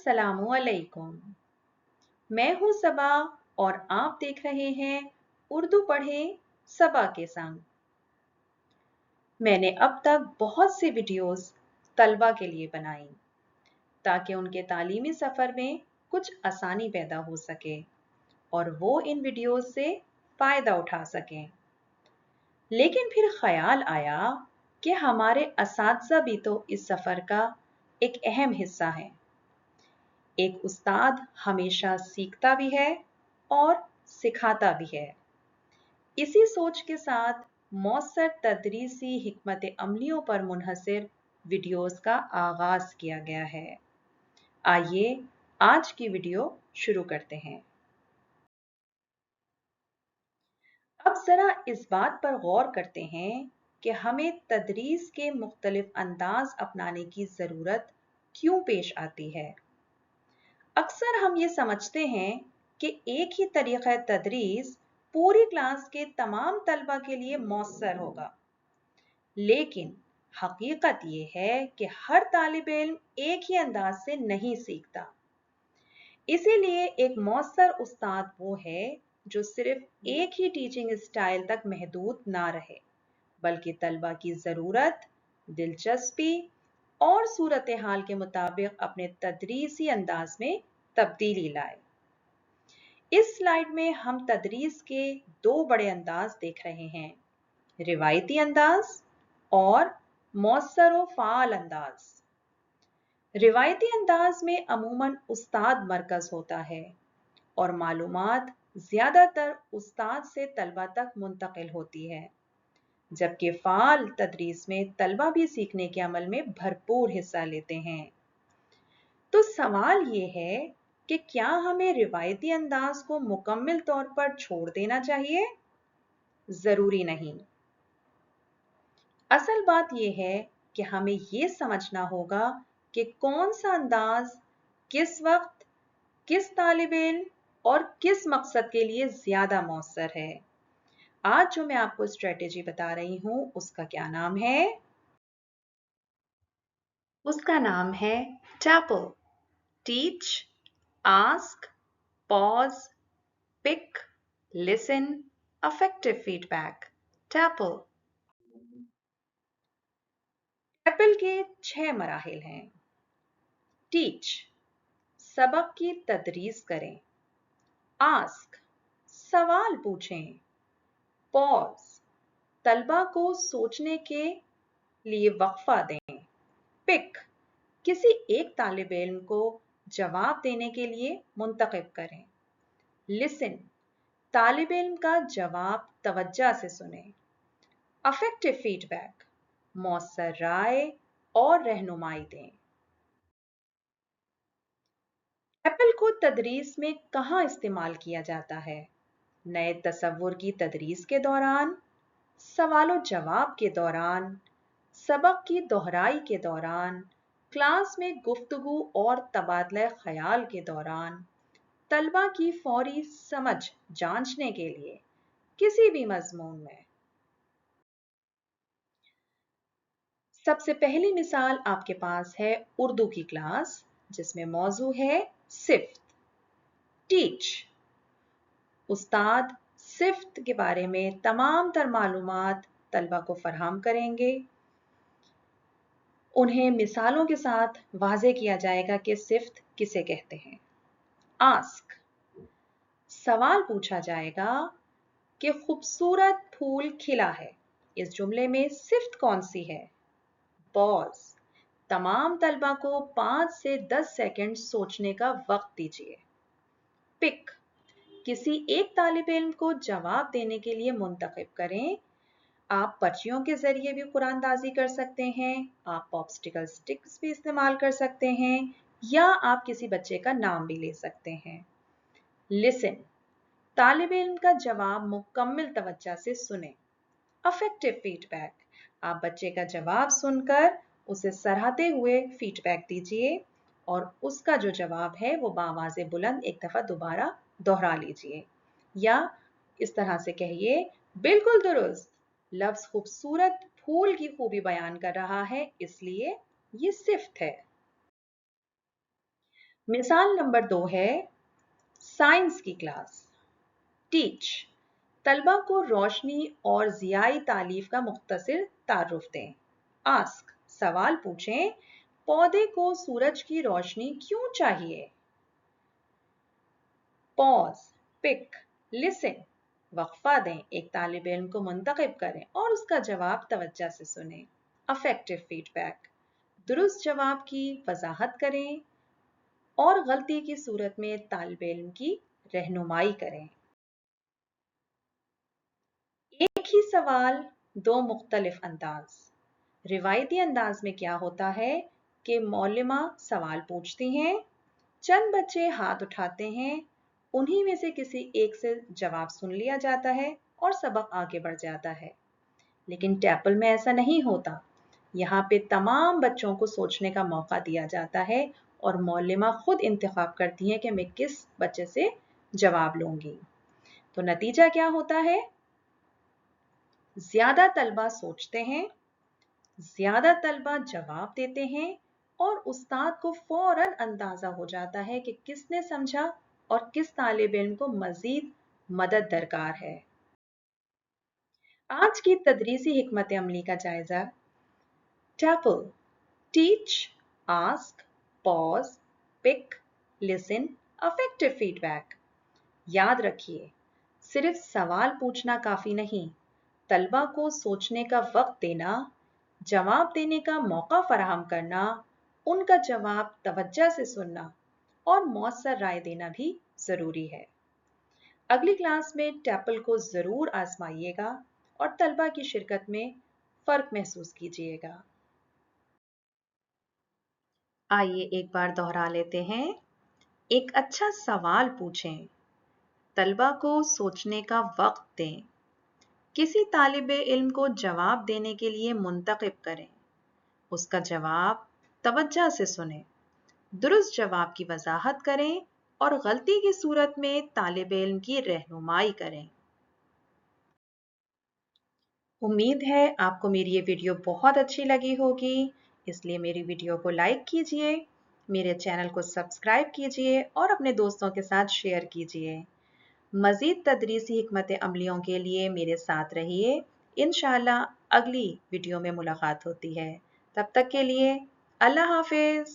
अस्सलामुअलैकुम। मैं हूं सबा और आप देख रहे हैं उर्दू पढ़े सबा के संग। मैंने अब तक बहुत सी वीडियोस तलबा के लिए बनाई ताकि उनके तालीमी सफ़र में कुछ आसानी पैदा हो सके और वो इन वीडियोस से फ़ायदा उठा सकें। लेकिन फिर ख्याल आया कि हमारे असातिज़ा भी तो इस सफ़र का एक अहम हिस्सा हैं। एक उस्ताद हमेशा सीखता भी है और सिखाता भी है। इसी सोच के साथ मौसर तदरीसी हिकमत अमलियों पर मुनहसर वीडियोस का आगाज किया गया है। आइए आज की वीडियो शुरू करते हैं। अब जरा इस बात पर गौर करते हैं कि हमें तदरीस के मुख्तलिफ अंदाज अपनाने की ज़रूरत क्यों पेश आती है। अक्सर हम ये समझते हैं कि एक ही तरीक़ा तदरीस पूरी क्लास के तमाम तलबा के लिए मौसर होगा, लेकिन हकीकत ये है कि हर तालिब इल्म एक ही अंदाज से नहीं सीखता। इसीलिए एक मौसर उस्ताद वो है जो सिर्फ एक ही टीचिंग स्टाइल तक महदूद ना रहे, बल्कि तलबा की ज़रूरत, दिलचस्पी और सूरत हाल के मुताबिक अपने तदरीसी अंदाज में तब्दीली लाए। इस स्लाइड में हम तदरीस के दो बड़े अंदाज देख रहे हैं, रिवायती अंदाज और मौसर व फ़ाल अंदाज। रिवायती अंदाज में अमूमन उस्ताद मरकज़ होता है और मालूमात ज़्यादातर उस्ताद से तलबा तक मुंतकिल होती है, जबकि फ़ाल तदरीस में तलबा भी सीखने के अमल में भरपूर हिस्सा लेते हैं। तो सवाल ये है कि क्या हमें रिवायती अंदाज को मुकम्मल तौर पर छोड़ देना चाहिए? ज़रूरी नहीं। असल बात यह है कि हमें ये समझना होगा कि कौन सा अंदाज किस वक्त, किस तालिब इल्म और किस मकसद के लिए ज़्यादा मौसर है। आज जो मैं आपको स्ट्रेटेजी बता रही हूँ उसका क्या नाम है? उसका नाम है TAPPLE. Teach, ask, pause, pick, listen, affective feedback. TAPPLE. TAPPLE के 6 मराहिल हैं। टीच, सबक की तदरीस करें। आस्क, सवाल पूछें। पॉज, तलबा को सोचने के लिए वक्फा दें। पिक, किसी एक तालिब इल्म को जवाब देने के लिए मुंतखब करें। लिसन, तालिब इल्म का जवाब तवज्जो से सुने। अफेक्टिव फीडबैक, मौसर राय और रहनुमाई दें। टैपल को तदरीस में कहाँ इस्तेमाल किया जाता है? नए तसव्वुर की तदरीस के दौरान, सवालो जवाब के दौरान, सबक की दोहराई के दौरान, क्लास में गुफ्तगू और तबादला ख्याल के दौरान, तलबा की फौरी समझ जांचने के लिए, किसी भी मजमून में। सबसे पहली मिसाल आपके पास है उर्दू की क्लास, जिसमें मौजू है सिफ्त। टीच, उस्ताद सिफ्त के बारे में तमाम तर मालूमात तलबा को फराहम करेंगे। उन्हें मिसालों के साथ वाज़े किया जाएगा कि सिफ्त किसे कहते हैं। आस्क, सवाल पूछा जाएगा कि खूबसूरत फूल खिला है, इस जुमले में सिफ्त कौन सी है। पॉज, तमाम तलबा को 5 से 10 सेकंड सोचने का वक्त दीजिए। पिक, किसी एक तालिब इल्म को जवाब देने के लिए मुंतखब करें। आप पर्चियों के जरिए भी कुरानदाजी कर सकते हैं, आप पॉप्सिकल स्टिक्स भी इस्तेमाल कर सकते हैं, या आप किसी बच्चे का नाम भी ले सकते हैं। लिसन, तालिब इल्म का जवाब मुकम्मल तवज्जो से सुने। अफेक्टिव फीडबैक, आप बच्चे का जवाब सुनकर उसे सराहते हुए फीडबैक दीजिए और उसका जो जवाब है वो बावाज़े बुलंद एक दफ़ा दोबारा दोहरा लीजिए, या इस तरह से कहिए, बिल्कुल दुरुस्त, लफ्ज़ खूबसूरत फूल की खूबी बयान कर रहा है, इसलिए ये सिफ्त है। मिसाल नंबर 2 है साइंस की क्लास। टीच, तलबा को रोशनी और ज़ियाई तालीफ का मुख्तसर तारुफ दें। आस्क, सवाल पूछें, पौधे को सूरज की रोशनी क्यों चाहिए? पॉज, पिक, लिसन, वक्फा दें, एक तालिब इल्म को मुंतखब करें और उसका जवाब तवज्जो से सुनें। अफेक्टिव फीडबैक, दुरुस्त जवाब की वजाहत करें और गलती की सूरत में तालिब इल्म की रहनुमाई करें। एक ही सवाल, दो मुख्तलिफ अंदाज। रिवायती अंदाज में क्या होता है कि मौलिमा सवाल पूछती हैं, चंद बच्चे हाथ उठाते हैं, उन्हीं में से किसी एक से जवाब सुन लिया जाता है और सबक आगे बढ़ जाता है। लेकिन टैपल में ऐसा नहीं होता। यहाँ पे तमाम बच्चों को सोचने का मौका दिया जाता है और मौलिमा खुद इंतखाब करती हैं कि मैं किस बच्चे से जवाब लूंगी। तो नतीजा क्या होता है? ज्यादा तलबा सोचते हैं, ज्यादा तलबा जवाब देते हैं और उस्ताद को फौरन अंदाजा हो जाता है कि किसने समझा और किस तालिब इल्म को मजीद मदद दरकार है। आज की तदरीसी हिकमत अमली का जायजा। TAPPLE, teach, ask, pause, pick, listen, affective feedback. याद रखिए, सिर्फ सवाल पूछना काफी नहीं, तलबा को सोचने का वक्त देना, जवाब देने का मौका फराहम करना, उनका जवाब तवज्जो से सुनना और मौसर राय देना भी जरूरी है। अगली क्लास में टैपल को जरूर आजमाइएगा और तलबा की शिरकत में फर्क महसूस कीजिएगा। आइए एक बार दोहरा लेते हैं। एक अच्छा सवाल पूछें, तलबा को सोचने का वक्त दें, किसी तालिबे इल्म को जवाब देने के लिए मुंतखब करें, उसका जवाब तवज्जो से सुनें, दुरुस्त जवाब की वजाहत करें और गलती की सूरत में तालिबे इल्म की रहनुमाई करें। उम्मीद है आपको मेरी ये वीडियो बहुत अच्छी लगी होगी, इसलिए मेरी वीडियो को लाइक कीजिए, मेरे चैनल को सब्सक्राइब कीजिए और अपने दोस्तों के साथ शेयर कीजिए। मज़ीद तदरीसी हिकमत अमलियों के लिए मेरे साथ रहिए। इंशाअल्लाह अगली वीडियो में मुलाकात होती है। तब तक के लिए अल्लाह हाफिज़।